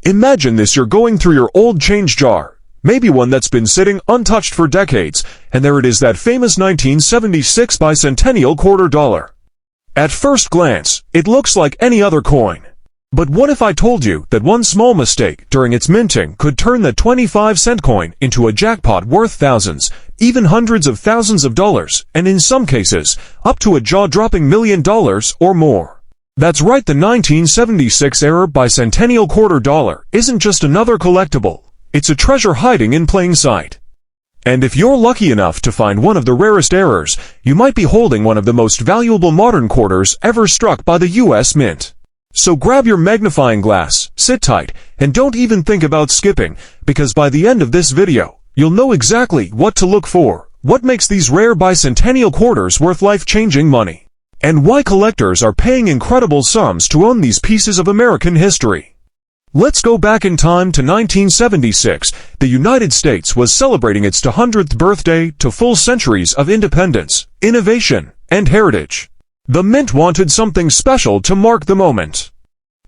Imagine this: you're going through your old change jar, maybe one that's been sitting untouched for decades, and there it is, that famous 1976 Bicentennial Quarter Dollar. At first glance, it looks like any other coin. But what if I told you that one small mistake during its minting could turn the 25-cent coin into a jackpot worth thousands, even hundreds of thousands of dollars, and in some cases, up to a jaw-dropping $1 million or more? That's right, the 1976-era Bicentennial Quarter Dollar isn't just another collectible. It's a treasure hiding in plain sight. And if you're lucky enough to find one of the rarest errors, you might be holding one of the most valuable modern quarters ever struck by the U.S. Mint. So grab your magnifying glass, sit tight, and don't even think about skipping, because by the end of this video, you'll know exactly what to look for, what makes these rare bicentennial quarters worth life-changing money, and why collectors are paying incredible sums to own these pieces of American history. Let's go back in time to 1976. The United States was celebrating its 200th birthday to full centuries of independence, innovation, and heritage. The Mint wanted something special to mark the moment.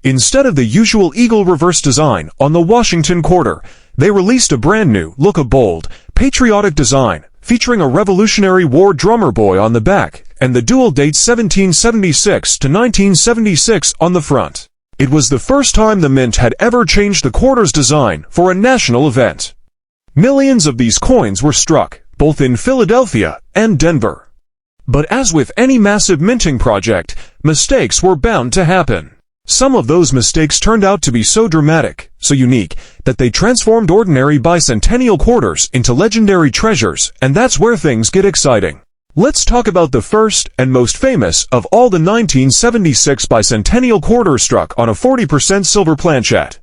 Instead of the usual eagle reverse design on the Washington quarter, they released a brand new look, a bold, patriotic design, featuring a Revolutionary War drummer boy on the back, and the dual dates 1776 to 1976 on the front. It was the first time the Mint had ever changed the quarter's design for a national event. Millions of these coins were struck, both in Philadelphia and Denver. But as with any massive minting project, mistakes were bound to happen. Some of those mistakes turned out to be so dramatic, so unique, that they transformed ordinary bicentennial quarters into legendary treasures, and that's where things get exciting. Let's talk about the first and most famous of all, the 1976 Bicentennial Quarter struck on a 40% silver planchet.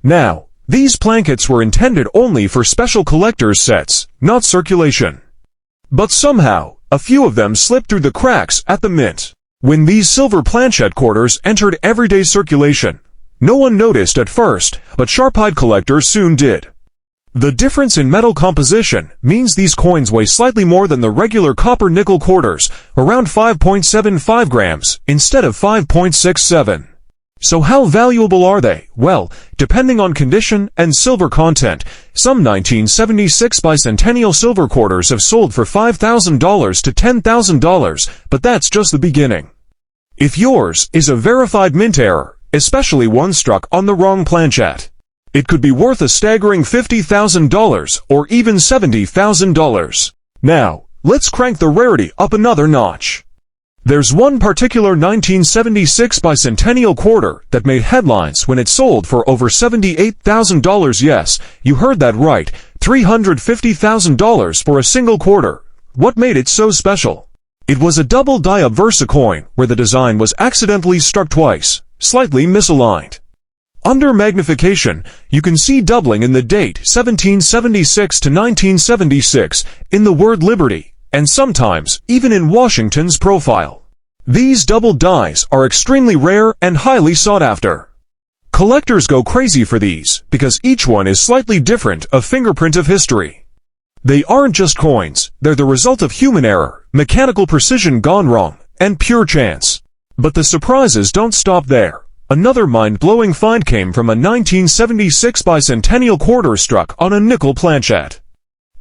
Now, these plankets were intended only for special collector's sets, not circulation. But somehow, a few of them slipped through the cracks at the Mint. When these silver planchet quarters entered everyday circulation, no one noticed at first, but sharp-eyed collectors soon did. The difference in metal composition means these coins weigh slightly more than the regular copper-nickel quarters, around 5.75 grams, instead of 5.67. So how valuable are they? Well, depending on condition and silver content, some 1976 bicentennial silver quarters have sold for $5,000 to $10,000, but that's just the beginning. If yours is a verified mint error, especially one struck on the wrong planchet, it could be worth a staggering $50,000 or even $70,000. Now, let's crank the rarity up another notch. There's one particular 1976 bicentennial quarter that made headlines when it sold for over $78,000. Yes, you heard that right, $350,000 for a single quarter. What made it so special? It was a double die obversa coin where the design was accidentally struck twice, slightly misaligned. Under magnification, you can see doubling in the date 1776 to 1976, in the word Liberty, and sometimes even in Washington's profile. These double dies are extremely rare and highly sought after. Collectors go crazy for these because each one is slightly different, a fingerprint of history. They aren't just coins, they're the result of human error, mechanical precision gone wrong, and pure chance. But the surprises don't stop there. Another mind-blowing find came from a 1976 bicentennial quarter struck on a nickel planchet.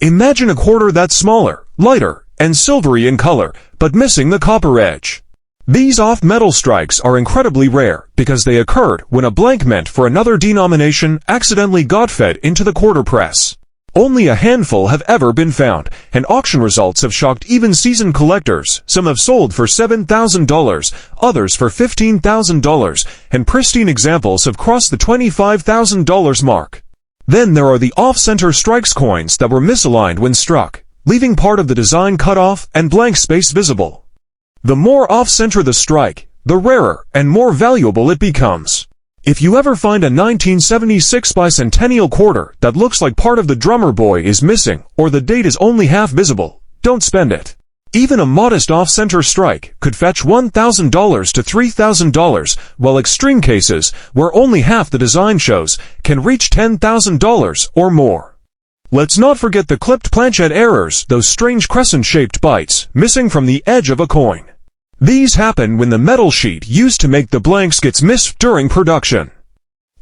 Imagine a quarter that's smaller, lighter, and silvery in color, but missing the copper edge. These off-metal strikes are incredibly rare because they occurred when a blank meant for another denomination accidentally got fed into the quarter press. Only a handful have ever been found, and auction results have shocked even seasoned collectors. Some have sold for $7,000, others for $15,000, and pristine examples have crossed the $25,000 mark. Then there are the off-center strikes, coins that were misaligned when struck, leaving part of the design cut off and blank space visible. The more off-center the strike, the rarer and more valuable it becomes. If you ever find a 1976 bicentennial quarter that looks like part of the drummer boy is missing or the date is only half visible, don't spend it. Even a modest off-center strike could fetch $1,000 to $3,000, while extreme cases, where only half the design shows, can reach $10,000 or more. Let's not forget the clipped planchet errors, those strange crescent-shaped bites missing from the edge of a coin. These happen when the metal sheet used to make the blanks gets missed during production.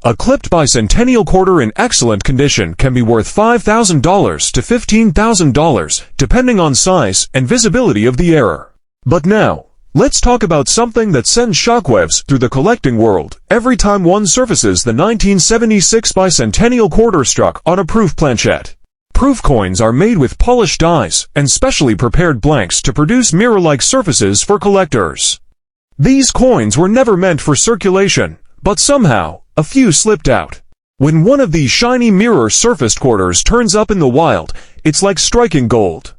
A clipped bicentennial quarter in excellent condition can be worth $5,000 to $15,000, depending on size and visibility of the error. But now, let's talk about something that sends shockwaves through the collecting world every time one surfaces the 1976 Bicentennial Quarter struck on a proof planchette. Proof coins are made with polished dies and specially prepared blanks to produce mirror-like surfaces for collectors. These coins were never meant for circulation, but somehow, a few slipped out. When one of these shiny mirror-surfaced quarters turns up in the wild, it's like striking gold.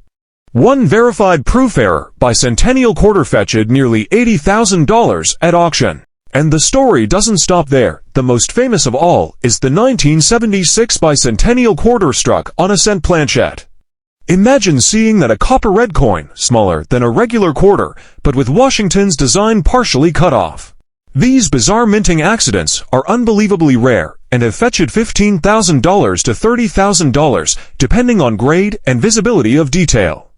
One verified proof error Bicentennial Quarter fetched nearly $80,000 at auction. And the story doesn't stop there. The most famous of all is the 1976 Bicentennial Quarter struck on a cent planchette. Imagine seeing that a copper red coin, smaller than a regular quarter, but with Washington's design partially cut off. These bizarre minting accidents are unbelievably rare and have fetched $15,000 to $30,000, depending on grade and visibility of detail.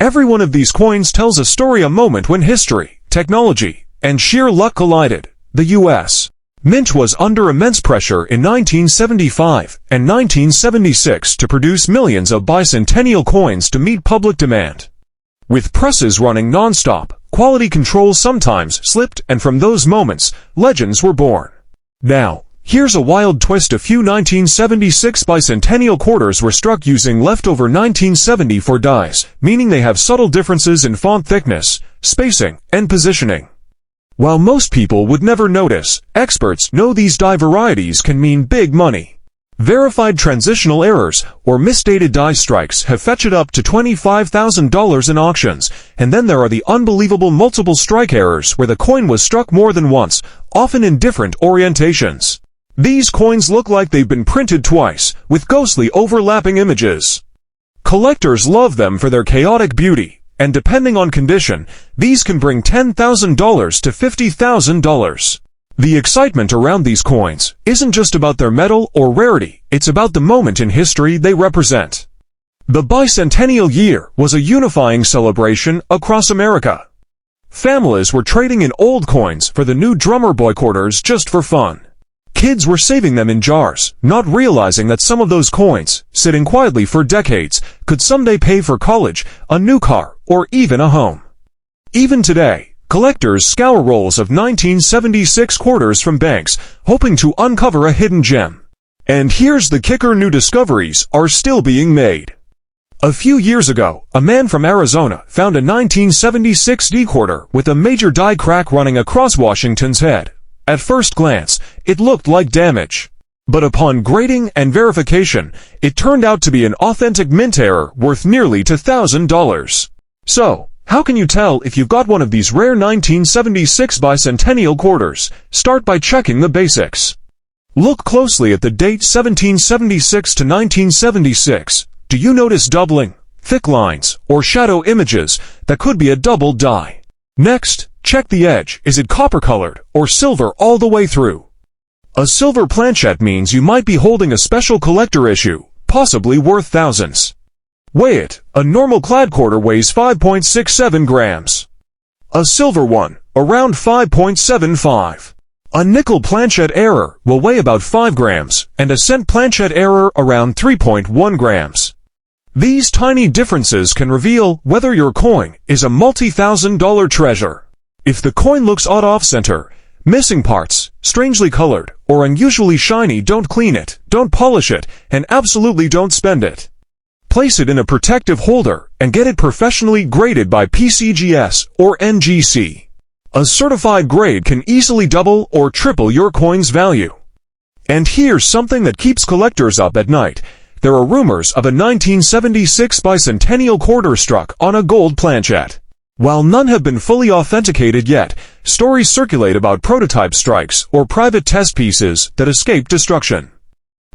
Every one of these coins tells a story, a moment when history, technology, and sheer luck collided. The U.S. Mint was under immense pressure in 1975 and 1976 to produce millions of bicentennial coins to meet public demand. With presses running non-stop, quality control sometimes slipped, and from those moments, legends were born. Now, here's a wild twist. A few 1976 bicentennial quarters were struck using leftover 1974 dies, meaning they have subtle differences in font thickness, spacing, and positioning. While most people would never notice, experts know these die varieties can mean big money. Verified transitional errors or misdated die strikes have fetched up to $25,000 in auctions, and then there are the unbelievable multiple strike errors where the coin was struck more than once, often in different orientations. These coins look like they've been printed twice, with ghostly overlapping images. Collectors love them for their chaotic beauty, and depending on condition, these can bring $10,000 to $50,000. The excitement around these coins isn't just about their metal or rarity, it's about the moment in history they represent. The bicentennial year was a unifying celebration across America. Families were trading in old coins for the new drummer boy quarters just for fun. Kids were saving them in jars, not realizing that some of those coins, sitting quietly for decades, could someday pay for college, a new car, or even a home. Even today, collectors scour rolls of 1976 quarters from banks, hoping to uncover a hidden gem. And here's the kicker: new discoveries are still being made. A few years ago, a man from Arizona found a 1976 D quarter with a major die crack running across Washington's head. At first glance, it looked like damage. But upon grading and verification, it turned out to be an authentic mint error worth nearly $2,000. So, how can you tell if you've got one of these rare 1976 bicentennial quarters? Start by checking the basics. Look closely at the date 1776 to 1976. Do you notice doubling, thick lines, or shadow images that could be a double die? Next, check the edge. Is it copper-colored or silver all the way through? A silver planchette means you might be holding a special collector issue, possibly worth thousands. Weigh it. A normal clad quarter weighs 5.67 grams. A silver one, around 5.75. A nickel planchette error will weigh about 5 grams, and a cent planchette error around 3.1 grams. These tiny differences can reveal whether your coin is a multi-thousand-dollar treasure. If the coin looks odd off-center, missing parts, strangely colored, or unusually shiny, don't clean it, don't polish it, and absolutely don't spend it. Place it in a protective holder and get it professionally graded by PCGS or NGC. A certified grade can easily double or triple your coin's value. And here's something that keeps collectors up at night. There are rumors of a 1976 bicentennial quarter struck on a gold planchette. While none have been fully authenticated yet, stories circulate about prototype strikes or private test pieces that escape destruction.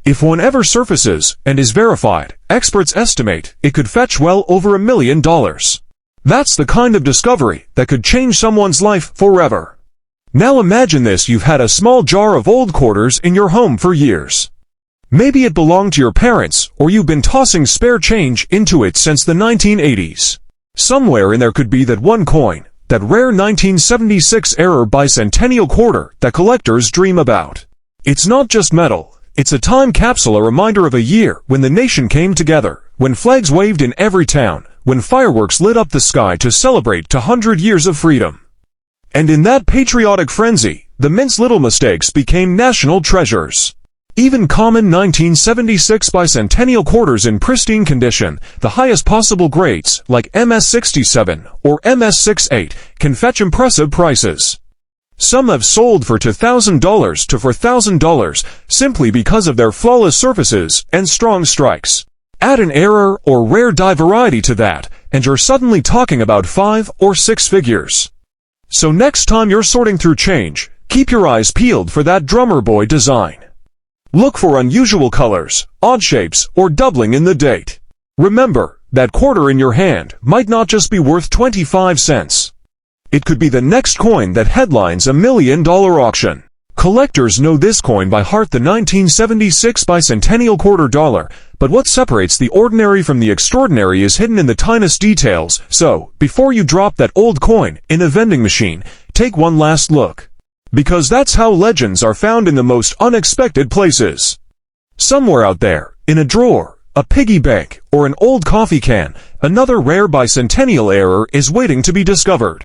If one ever surfaces and is verified, experts estimate it could fetch well over $1 million. That's the kind of discovery that could change someone's life forever. Now imagine this: you've had a small jar of old quarters in your home for years. Maybe it belonged to your parents, or you've been tossing spare change into it since the 1980s. Somewhere in there could be that one coin, that rare 1976 error bicentennial quarter that collectors dream about. It's not just metal. It's a time capsule, a reminder of a year when the nation came together, when flags waved in every town, when fireworks lit up the sky to celebrate 200 years of freedom. And in that patriotic frenzy, the mint's little mistakes became national treasures. Even common 1976 Bicentennial Quarters in pristine condition, the highest possible grades, like MS-67 or MS-68, can fetch impressive prices. Some have sold for $2,000 to $4,000 simply because of their flawless surfaces and strong strikes. Add an error or rare die variety to that, and you're suddenly talking about 5 or 6 figures. So next time you're sorting through change, keep your eyes peeled for that drummer boy design. Look for unusual colors, odd shapes, or doubling in the date. Remember, that quarter in your hand might not just be worth 25 cents. It could be the next coin that headlines a $1 million auction. Collectors know this coin by heart, the 1976 Bicentennial Quarter Dollar, but what separates the ordinary from the extraordinary is hidden in the tiniest details, so, before you drop that old coin in a vending machine, take one last look. Because that's how legends are found, in the most unexpected places. Somewhere out there, in a drawer, a piggy bank, or an old coffee can, another rare bicentennial error is waiting to be discovered.